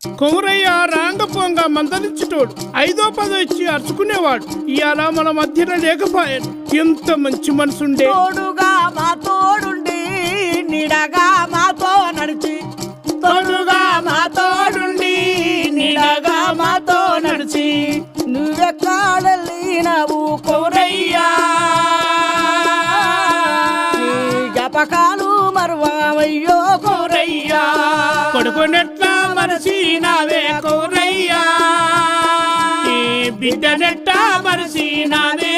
కొమరయ్య రాంగపోంగా మందలించుటోడు 5ో 10 ఇచ్చి అరుచుకునేవాడు. ఇవాళ మన మధ్యన లేకపోయాడు. ఎంత మంచి మనసుండే. తోడుగా మా తోడుండి నిడగా మాతో నడిచి, తోడుగా మా తోడుండి నీడగా మాతో నడిచి, నువ్వెక్కడెళ్ళినవు కొమరయ్యా నీ జ్ఞాపకాలు మరువయ్యో కొమరయ్యా. కొడుకునెట్లా మరచినావే కొమరయ్యా, బిడ్డనెట్లా మరచినావే